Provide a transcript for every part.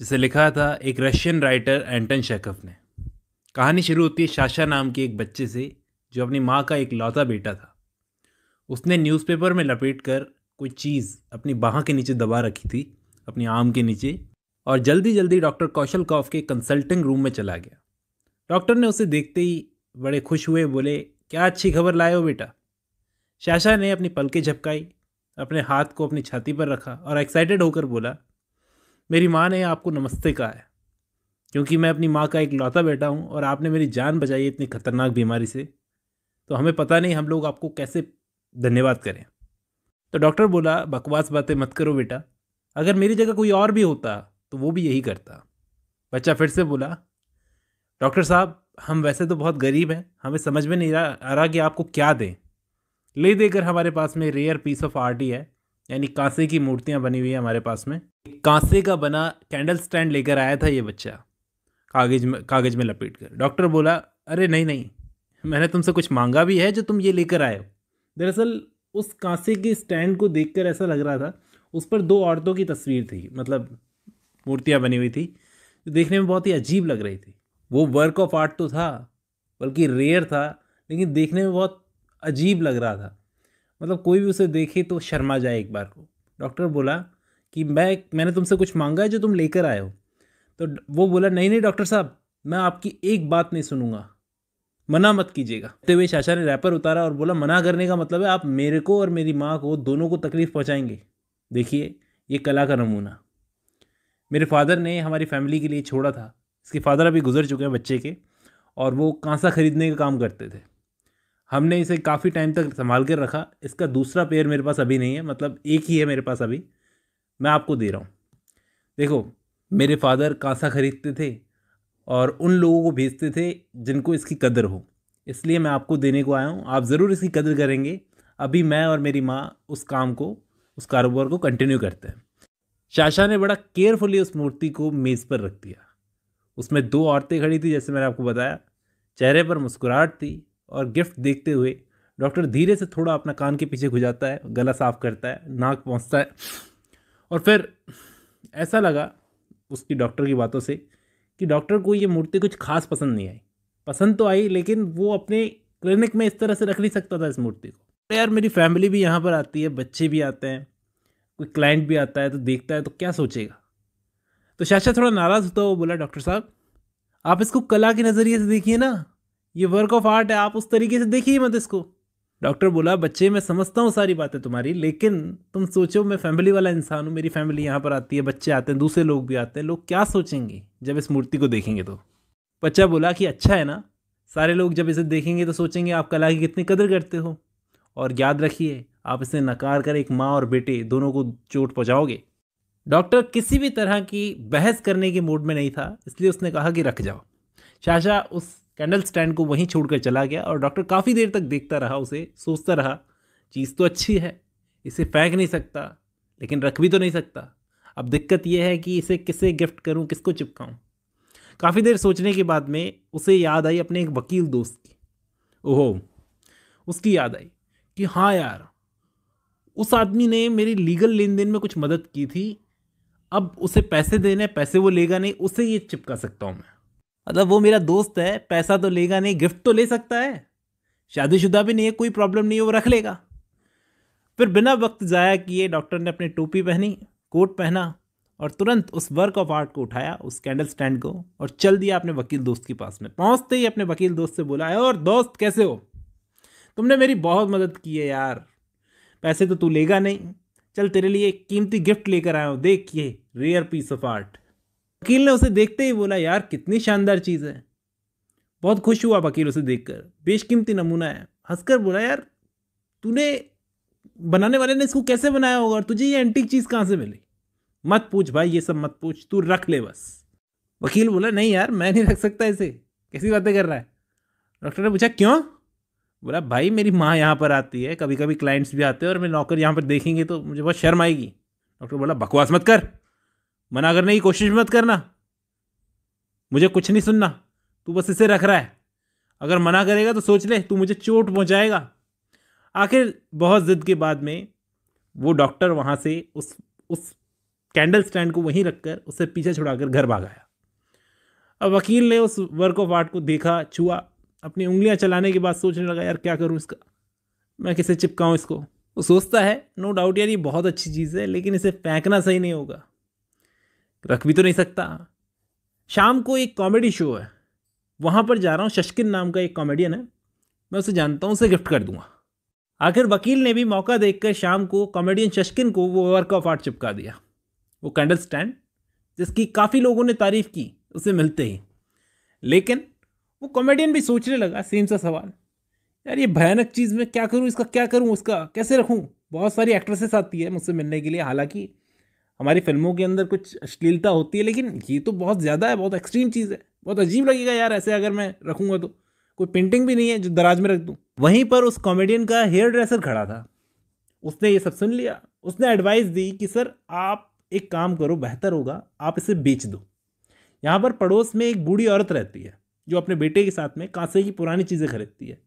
जिसे लिखा था एक रशियन राइटर एंटन शेकव ने। कहानी शुरू होती है शाशा नाम के एक बच्चे से जो अपनी माँ का इकलौता बेटा था। उसने न्यूज़पेपर में लपेटकर कोई चीज़ अपनी बाह के नीचे दबा रखी थी, अपनी आम के नीचे, और जल्दी जल्दी डॉक्टर कौशल कौफ के कंसल्टिंग रूम में चला गया। डॉक्टर ने उसे देखते ही बड़े खुश हुए, बोले, क्या अच्छी खबर लाए हो बेटा। शाशा ने अपनी पलकें झपकाई, अपने हाथ को अपनी छाती पर रखा और एक्साइटेड होकर बोला, मेरी माँ ने आपको नमस्ते कहा है, क्योंकि मैं अपनी माँ का इकलौता बेटा हूँ और आपने मेरी जान बचाई है इतनी खतरनाक बीमारी से। तो हमें पता नहीं हम लोग आपको कैसे धन्यवाद करें। तो डॉक्टर बोला, बकवास बातें मत करो बेटा, अगर मेरी जगह कोई और भी होता तो वो भी यही करता। बच्चा फिर से बोला, डॉक्टर साहब, हम वैसे तो बहुत गरीब हैं, हमें समझ में नहीं आ रहा कि आपको क्या दें। ले देकर हमारे पास में रेयर पीस ऑफ आर्ट ही है, यानी कांसे की मूर्तियाँ बनी हुई है हमारे पास में। कांसे का बना कैंडल स्टैंड लेकर आया था ये बच्चा, कागज में लपेट कर। डॉक्टर बोला, अरे नहीं नहीं, मैंने तुमसे कुछ मांगा भी है जो तुम ये लेकर आए हो। दरअसल उस कांसे के स्टैंड को देखकर ऐसा लग रहा था, उस पर दो औरतों की तस्वीर थी, मतलब मूर्तियाँ बनी हुई थी, जो देखने में बहुत ही अजीब लग रही थी। वो वर्क ऑफ आर्ट तो था, बल्कि रेयर था, लेकिन देखने में बहुत अजीब लग रहा था। मतलब कोई भी उसे देखे तो शर्मा जाए एक बार को। डॉक्टर बोला कि मैंने तुमसे कुछ मांगा है जो तुम लेकर आए हो। तो वो बोला, नहीं नहीं डॉक्टर साहब, मैं आपकी एक बात नहीं सुनूंगा, मना मत कीजिएगा। कहते हुए चाचा ने रैपर उतारा और बोला, मना करने का मतलब है आप मेरे को और मेरी माँ को दोनों को तकलीफ पहुंचाएंगे। देखिए, ये कला का नमूना मेरे फादर ने हमारी फैमिली के लिए छोड़ा था। इसके फादर अभी गुजर चुके हैं बच्चे के, और वो कांसा खरीदने का काम करते थे। हमने इसे काफ़ी टाइम तक संभाल कर रखा। इसका दूसरा पेयर मेरे पास अभी नहीं है, मतलब एक ही है मेरे पास अभी, मैं आपको दे रहा हूँ। देखो, मेरे फादर कांसा खरीदते थे और उन लोगों को भेजते थे जिनको इसकी कदर हो, इसलिए मैं आपको देने को आया हूँ। आप ज़रूर इसकी कदर करेंगे। अभी मैं और मेरी माँ उस काम को, उस कारोबार को कंटिन्यू करते हैं। शाशा ने बड़ा केयरफुली उस मूर्ति को मेज़ पर रख दिया। उसमें दो औरतें खड़ी थी, जैसे मैंने आपको बताया। चेहरे पर मुस्कुराहट थी, और गिफ्ट देखते हुए डॉक्टर धीरे से थोड़ा अपना कान के पीछे घुजाता है, गला साफ करता है, नाक पहुँचता है, और फिर ऐसा लगा उसकी डॉक्टर की बातों से कि डॉक्टर को ये मूर्ति कुछ खास पसंद नहीं आई। पसंद तो आई, लेकिन वो अपने क्लिनिक में इस तरह से रख नहीं सकता था इस मूर्ति को। अरे यार, मेरी फैमिली भी यहाँ पर आती है, बच्चे भी आते हैं, कोई क्लाइंट भी आता है तो देखता है तो क्या सोचेगा। तो चाचा थोड़ा नाराज़ होता हुआ बोला, डॉक्टर साहब, आप इसको कला के नज़रिए से देखिए ना, ये वर्क ऑफ आर्ट है, आप उस तरीके से देखिए मत इसको। डॉक्टर बोला, बच्चे, मैं समझता हूँ सारी बातें तुम्हारी, लेकिन तुम सोचो, मैं फैमिली वाला इंसान हूँ, मेरी फैमिली यहाँ पर आती है, बच्चे आते हैं, दूसरे लोग भी आते हैं, लोग क्या सोचेंगे जब इस मूर्ति को देखेंगे। तो बच्चा बोला कि अच्छा है ना, सारे लोग जब इसे देखेंगे तो सोचेंगे आप कला की कितनी कदर करते हो, और याद रखिए, आप इसे नकार कर एक माँ और बेटे दोनों को चोट पहुँचाओगे। डॉक्टर किसी भी तरह की बहस करने के मूड में नहीं था, इसलिए उसने कहा कि रख जाओ। शाशा उस कैंडल स्टैंड को वहीं छोड़कर चला गया, और डॉक्टर काफ़ी देर तक देखता रहा उसे, सोचता रहा, चीज़ तो अच्छी है, इसे फेंक नहीं सकता, लेकिन रख भी तो नहीं सकता। अब दिक्कत यह है कि इसे किसे गिफ्ट करूं, किसको चिपकाऊं। काफ़ी देर सोचने के बाद में उसे याद आई अपने एक वकील दोस्त की। ओहो, उसकी याद आई कि हाँ यार, उस आदमी ने मेरी लीगल लेन देन में कुछ मदद की थी, अब उसे पैसे देने, पैसे वो लेगा नहीं, उसे ये चिपका सकता हूँ मैं। मतलब वो मेरा दोस्त है, पैसा तो लेगा नहीं, गिफ्ट तो ले सकता है, शादीशुदा भी नहीं है, कोई प्रॉब्लम नहीं है, वो रख लेगा। फिर बिना वक्त ज़ाया किए डॉक्टर ने अपनी टोपी पहनी, कोट पहना, और तुरंत उस वर्क ऑफ आर्ट को उठाया, उस कैंडल स्टैंड को, और चल दिया अपने वकील दोस्त के पास में। पहुंचते ही अपने वकील दोस्त से बोला, और दोस्त कैसे हो, तुमने मेरी बहुत मदद की है यार, पैसे तो तू लेगा नहीं, चल तेरे लिए एक कीमती गिफ्ट लेकर आया हूँ, देख ये रेयर पीस ऑफ आर्ट। वकील ने उसे देखते ही बोला, यार कितनी शानदार चीज़ है। बहुत खुश हुआ वकील उसे देखकर, बेशकीमती नमूना है। हंसकर बोला, यार तूने, बनाने वाले ने इसको कैसे बनाया होगा, और तुझे ये एंटीक चीज़ कहाँ से मिली। मत पूछ भाई, ये सब मत पूछ, तू रख ले बस। वकील बोला, नहीं यार, मैं नहीं रख सकता इसे, कैसी बातें कर रहा है। डॉक्टर ने पूछा, क्यों। बोला, भाई मेरी माँ यहाँ पर आती है, कभी कभी क्लाइंट्स भी आते हैं, और मेरे नौकर यहाँ पर देखेंगे तो मुझे बहुत शर्म आएगी। डॉक्टर बोला, बकवास मत कर, मना करने की कोशिश मत करना, मुझे कुछ नहीं सुनना, तू बस इसे रख रहा है, अगर मना करेगा तो सोच ले तू मुझे चोट पहुंचाएगा। आखिर बहुत ज़िद के बाद में वो डॉक्टर वहाँ से उस कैंडल स्टैंड को वहीं रखकर उसे पीछे छुड़ाकर घर भाग आया। अब वकील ने उस वर्क ऑफ आर्ट को देखा, छुआ, अपनी उंगलियां चलाने के बाद सोचने लगा, यार क्या करूं इसका, मैं किसे चिपकाऊं इसको। वो सोचता है, नो डाउट यार ये बहुत अच्छी चीज़ है, लेकिन इसे फेंकना सही नहीं होगा, रख भी तो नहीं सकता। शाम को एक कॉमेडी शो है, वहाँ पर जा रहा हूँ, शशकिन नाम का एक कॉमेडियन है, मैं उसे जानता हूँ, उसे गिफ्ट कर दूंगा। आखिर वकील ने भी मौका देखकर शाम को कॉमेडियन शशकिन को वो वर्क ऑफ आर्ट चिपका दिया, वो कैंडल स्टैंड, जिसकी काफ़ी लोगों ने तारीफ की उसे मिलते ही। लेकिन वो कॉमेडियन भी सोचने लगा सेम सा सवाल, यार ये भयानक चीज़ मैं क्या करूँ, इसका क्या करूँ, इसका कैसे रखूँ। बहुत सारी एक्ट्रेसेस आती है मुझसे मिलने के लिए, हालांकि हमारी फिल्मों के अंदर कुछ अश्लीलता होती है, लेकिन ये तो बहुत ज़्यादा है, बहुत एक्सट्रीम चीज़ है, बहुत अजीब लगेगा यार ऐसे अगर मैं रखूँगा तो। कोई पेंटिंग भी नहीं है जो दराज में रख दूँ। वहीं पर उस कॉमेडियन का हेयर ड्रेसर खड़ा था, उसने ये सब सुन लिया। उसने एडवाइस दी कि सर आप एक काम करो, बेहतर होगा आप इसे बेच दो। यहाँ पर पड़ोस में एक बूढ़ी औरत रहती है जो अपने बेटे के साथ में कांसे की पुरानी चीज़ें खरीदती है,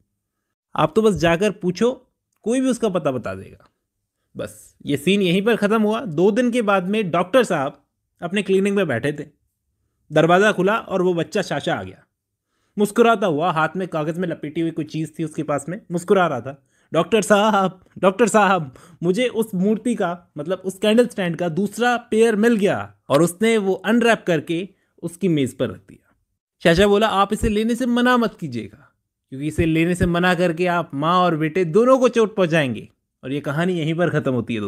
आप तो बस जाकर पूछो, कोई भी उसका पता बता देगा। बस ये सीन यहीं पर ख़त्म हुआ। 2 दिन के बाद में डॉक्टर साहब अपने क्लिनिक में बैठे थे, दरवाज़ा खुला और वो बच्चा शाशा आ गया, मुस्कुराता हुआ, हाथ में कागज़ में लपेटी हुई कोई चीज़ थी उसके पास में, मुस्कुरा रहा था। डॉक्टर साहब मुझे उस मूर्ति का, मतलब उस कैंडल स्टैंड का दूसरा पेयर मिल गया। और उसने वो अनरैप करके उसकी मेज़ पर रख दिया। शाशा बोला, आप इसे लेने से मना मत कीजिएगा, क्योंकि इसे लेने से मना करके आप माँ और बेटे दोनों को चोट पहुंचाएंगे। और ये कहानी यहीं पर ख़त्म होती है।